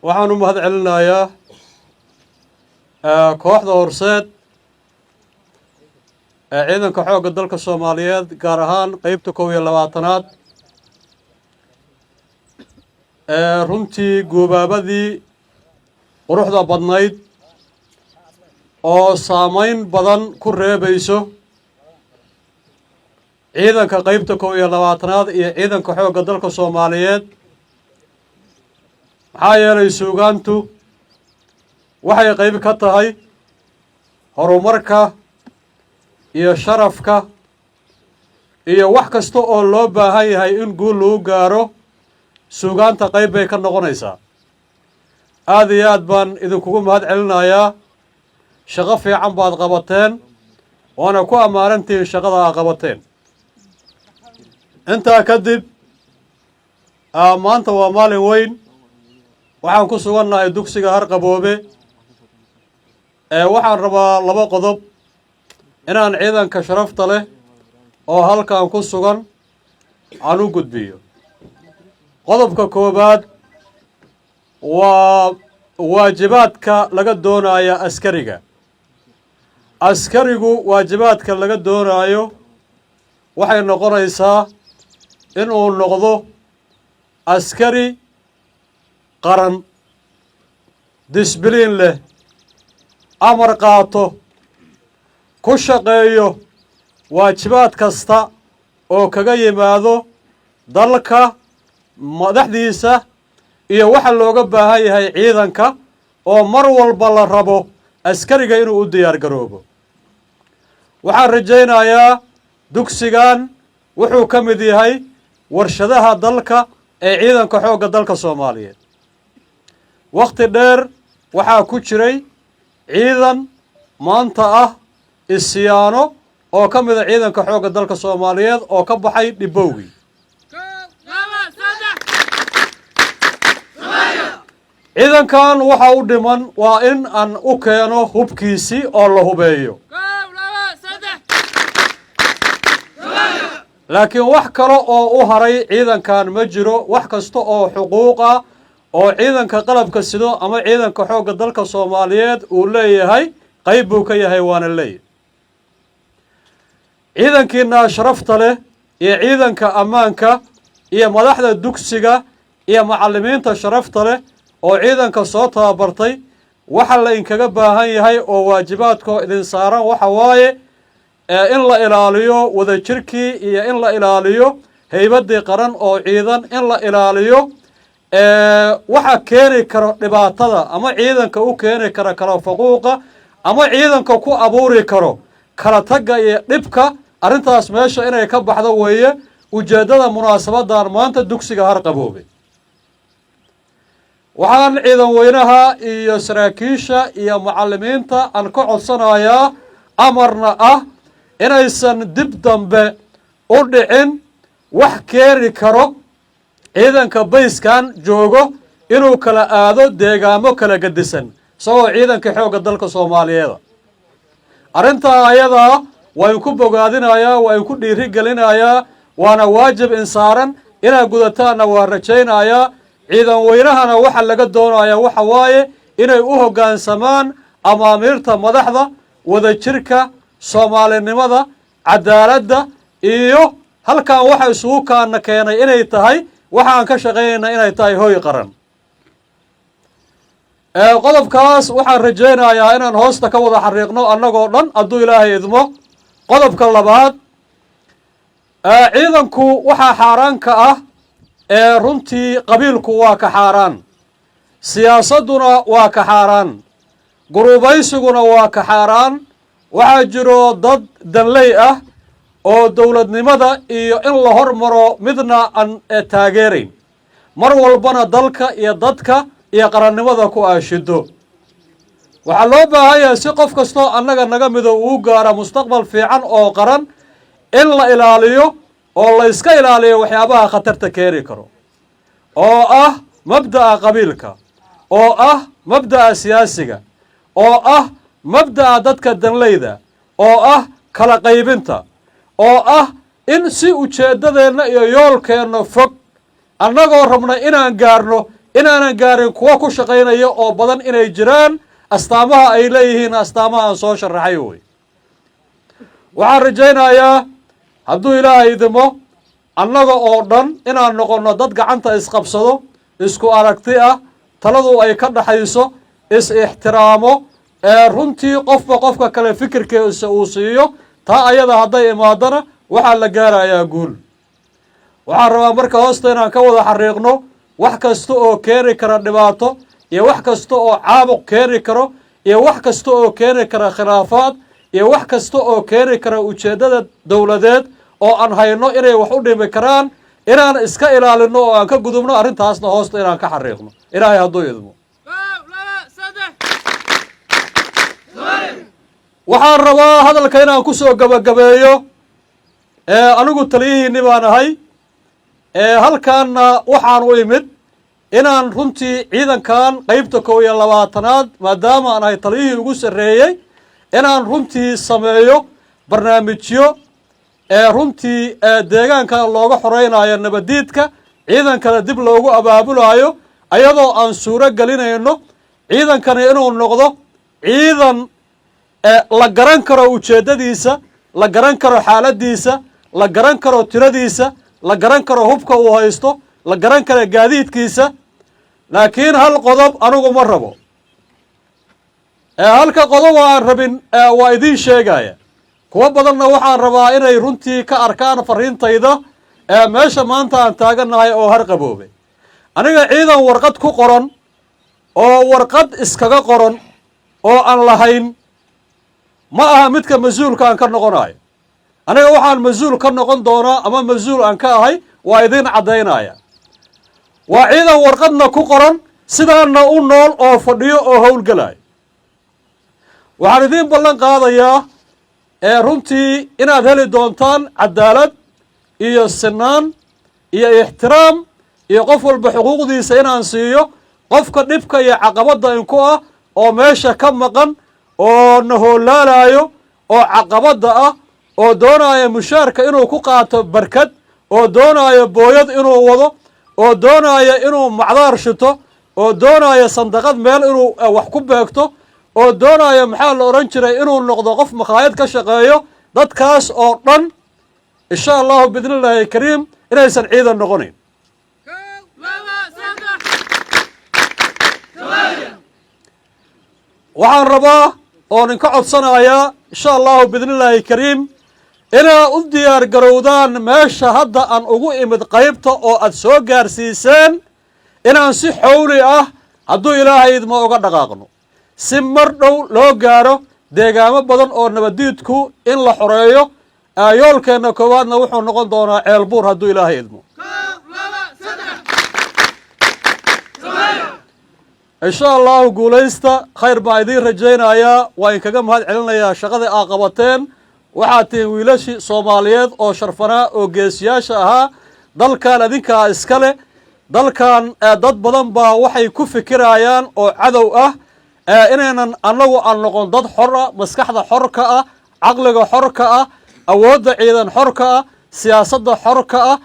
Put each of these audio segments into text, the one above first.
waxaan u mahad celinayaa kooxda horseed ee ciidanka xoogga dalka Soomaaliyeed gaar ahaan qaybta 21aad runtii goobaabadii quruxda badnayd oo saameyn badan ku reebayso ciidanka qaybta 21aad iyo ciidanka xoogga dalka Soomaaliyeed maxaa yeelay suugaantu waxay qayb ka tahay horumarka iyo sharafka iyo wax kasta oo loo baahan yahay in guul lagu gaaro suugaanta qayb bay ka noqonaysaa aad iyo aad baan idinkugu mahad celinayaa shaqo fiican baad qabateen waana ku ammaanantihiin shaqada aad qabateen intaa kadib maanta waa maalin weyn waxaan ku sugannahay dugsiga Harqaboobe waxaan rabaa laba qodob inaan ciidanka sharafta leh oo halkan ku sugan aan u gudbiyo qodobka koobaad waa waajibaadka laga doonayo askarigu waajibaadka laga doonayo waxay noqonaysaa inuu noqdo askari qaran disbilin leh amar qaato ku shaqeeyo waajibaad kasta oo kaga yimaado dalka madaxdiisa iyo waxa looga baahan yahay ciidanka oo mar walba la rabo askariga inuu u diyaar garoobo waxaan rajaynayaa dugsigan wuxuu ka mid yahay warshadaha dalka ee ciidanka xoogga dalka Soomaaliyeed waqti dheer waxaa ku jiray ciidan maanta ah isyaano oo ka mid ah ciidanka xoogga dalka Soomaaliyeed oo ka baxay dhibowgii ciidankan waxa u dhiman waa in aan u keeno hubkiisii oo la hubeeyo laakiin wax kale oo u haray ciidankan ma jiro wax kasta oo xuquuq ah oo ciidanka qalabka sido ama ciidanka xoogga dalka Soomaaliyeed uu leeyahay qayb buu ka yahay waana leeyahay ciidankiina sharafta leh iyo ciidanka ammaanka iyo madaxda dugsiga iyo macallimiinta sharafta leh oo ciidanka soo tababartay waxa la inkaga baahan yahay oo waajibaadka idin saaran waxa waaye in la ilaaliyo wadajirkii iyo in la ilaaliyo haybadii qaran oo ciidan in la ilaaliyo waxa keeni karo dhibaatada ama ciidanka u keeni kara kala faquuqa ama ciidanka ku abuuri karo kala tagga iyo dhibka arrintaas meesha inay ka baxdo weeye ujeedada munaasabadan maanta dugsiga Harqaboobe waxaan ciidan weynaha iyo saraakiisha iyo macallimiinta aan ka codsanayaa amarna ah inaysan dib dambe u dhicin wax keeni karo ciidanka bayskan joogo inuu kala aado deegaamo kala gadisan soo ciidanka xoogga dalka Soomaaliyeed arrinta ayada way ku bogaadinayaa way ku dhiiri gelinayaa waana waajib insaaran inay gudataana waa rajaynayaa ciidan weynahana waxa laga doonayaa waxa waaye inay u hoggaansamaan amaamiirta madaxda wadajirka Soomaalinimada cadaaladda iyo halkan waxa isugu kaana keenay inay tahay waxaan ka shaqeynaa inay tahay hooy qaran qodobkaas waxaan rajaynayaa inaan hoosta ka wada xariiqno annagoo dhan hadduu Ilaahay idmo qodobka labaad ciidanku waxa xaaraan ka ah runtii qabiilku waa ka xaaraan siyaasaduna waa ka xaaraan gurubaysiguna waa ka xaaraan waxaa jiro dad danley ah oo dawladnimada iyo in la hormaro midna aan taageerayn mar walbana dalka iyo dadka iyo qarannimada ku aashido waxaa loo baahan yahay si qof kastoo annaga naga mido uu gaaro mustaqbal fiican oo qaran in la ilaaliyo oo la iska ilaaliyo waxyaabaha khatarta keeni karo oo ah mabda'a qabiilka oo ah mabda'a siyaasiga oo ah mabda'a dadka danleyda oo ah kala qaybinta oo ah in si ujeedadeena iyo yoolkeena fog annagoo rabna inaan gaarno inaanan gaarin kuwa ku shaqaynaya oo badan inay jiraan astaamaha ay leeyihiin astaamaha aan soo sharaxay wey waxaan rajaynayaa hadduu ilaahay idimo annaga oo dhan inaan noqonno dad gacanta isqabsado isku aragti ah taladu ay ka dhaxayso is-ixtiraamo runtii qofba qofka kale fikirkiisa uu siiyo taa ayada hadday imaadana waxaa la gaarayaa guul waxaan rabaa marka hoosta inaan ka wada xariiqno wax kasta oo keeni kara dhibaato iyo wax kasta oo caabuq keeni karo iyo wax kasta oo keeni kara khilaafaad iyo wax kasta oo keeni kara ujeeddada dowladeed oo aan hayno inay wax u dhimi karaan inaan iska ilaalino oo aan ka gudubno arrintaasna hoosta inaan ka xariiqno ilaahay hadduu idmo waxaan rabaa hadalka inaan ku soo gabagabeeyo anigu taliyihiinni baan ahay halkaanna waxaan u imid inaan runtii ciidankan qaybta 21aad maadaama aan ahay taliyihii ugu sarreeyey inaan runtii sameeyo barnaamijyo runtii deegaankan looga xoreynayo nabadiidka ciidankana dib loogu abaabulayo ayadoo aan suuro gelinayno ciidankani inuu noqdo ciidan la garan karo ujeeddadiisa la garan karo xaaladiisa la garan karo tiradiisa la garan karo hubka uu haysto la garan karo gaadiidkiisa laakiin hal qodob anigu ma rabo halka qodob aan rabin waa idiin sheegaya kuwa badanna waxaan rabaa inay runtii ka arkaan fariintayda meesha maanta aan taagannahay oo harqaboobay aniga ciidan warqad ku qoran oo warqad iskaga qoran oo aan lahayn ma aha midka mas-uulka aan ka noqonayo aniga waxaan mas-uul ka noqon doonaa ama mas-uul aan ka ahay waa idiin caddaynaya waa ciidan warqadna ku qoran sidaana u nool oo fadhiyo oo howlgelayo waxaan idiin ballan qaadayaa runtii inaad heli doontaan cadaalad iyo sinaan iyo ixtiraam iyo qof walba xuquuqdiisa inaan siiyo qofka dhibka iyo caqabadda inku ah oo meesha ka maqan oo na hoolaalayo oo caqabadda ah oo doonaya mushaarka inuu ku qaato barkad oo doonaya booyad inuu wado oo doonaya inuu macdaar shito oo doonaya sandaqad meel inuu wax ku beegto oo doonaya maxaa la odhan jiray inuu noqdo qof makhaayad ka shaqeeyo dadkaas oo dhan insha allahu biidnillaahi kariim inaysan ciidan noqonayn waxaan rabaa oo ninka codsanayaa insha allahu biidnillaahi kariim inaa u diyaar garowdaan meesha hadda aan ugu imid qaybta oo aad soo gaarsiiseen inaan si xowli ah hadduu ilaahay idmo uga dhaqaaqno si mar dhow loo gaaro deegaamo badan oo nabadiidku in la xoreeyo yoolkeenna koowaadna wuxuu noqon doonaa ceelbuur hadduu ilaahay idmo insha allahu guulaysta khayr baan idiin rajaynayaa waa inkaga mahad celinayaa shaqadii aa qabateen waxaad tihiin wiilashii soomaaliyeed oo sharfanaa oo geesiyaasha ahaa dalkan adinkaa iska leh dalkan dad badan baa waxay ku fikirayaan oo cadow ah inaynan annagu aan noqon dad xor ah maskaxda xorka ah caqliga xorka ah awoodda ciidan xorka ah siyaasadda xorka ah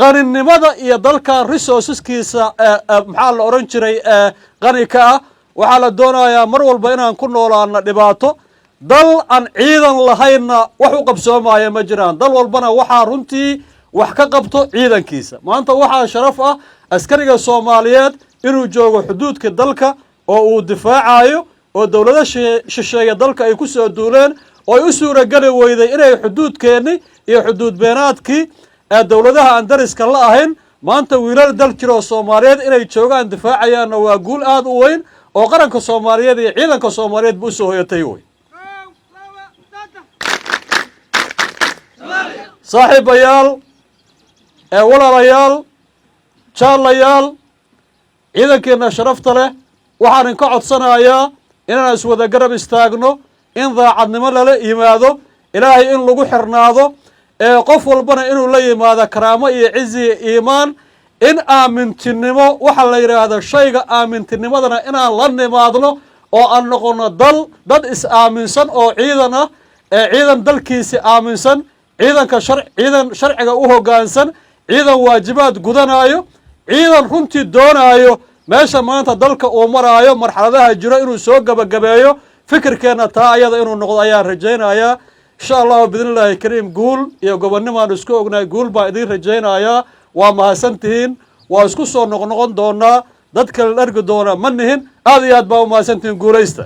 qaninimada iyo dalkan resourceskiisa maxaa la odhan jiray qani ka ah waxaa la doonayaa mar walba inaan ku noolaano dhibaato dal aan ciidan lahaynna wax u qabsoomaya ma jiraan dal walbana waxaa runtii wax ka qabto ciidankiisa maanta waxaa sharaf ah askariga soomaaliyeed inuu joogo xuduudka dalka oo uu difaacayo oo dowlado shisheeya dalka ay ku soo duuleen oo ay u suurageli weyday inay xuduudkeenni iyo xuduud beenaadkii dowladaha aan dariska la ahayn maanta wiilal dal jiroo soomaaliyeed inay joogaan difaacayaanna waa guul aad u weyn oo qaranka soomaaliyeed iyo ciidanka soomaaliyeed bu usoo hoyatay wey saaxiibayaal walaalayaal jaalayaal ciidankeena sharafta leh waxaan inka codsanayaa inaan iswada garab istaagno in daacadnimo lala yimaado ilaahay in lagu xirnaado qof walbana inuu la yimaado karaamo iyo cizi iyo iimaan in aamintinimo waxa la yidhaahdo shayga aamintinimadana inaan la nimaadno oo aan noqono dad is-aaminsan oo ciidan ah ciidan dalkiisi aaminsan ciidan sharciga u hoggaansan ciidan waajibaad gudanayo ciidan runtii doonaayo meesha maanta dalka uu maraayo marxaladaha jiro inuu soo gabagabeeyo fikirkeenna taa ayada inuu noqdo ayaan rajaynayaa insha allahu biidnillaahi kariim guul iyo gobonnimaan isku ognahay guul baan idiin rajaynayaa waa mahadsantihiin waa isku soo noqnoqon doonaa dad kale dhargi doona ma nihin aad iyo aad baa u mahadsantihiin guulaysta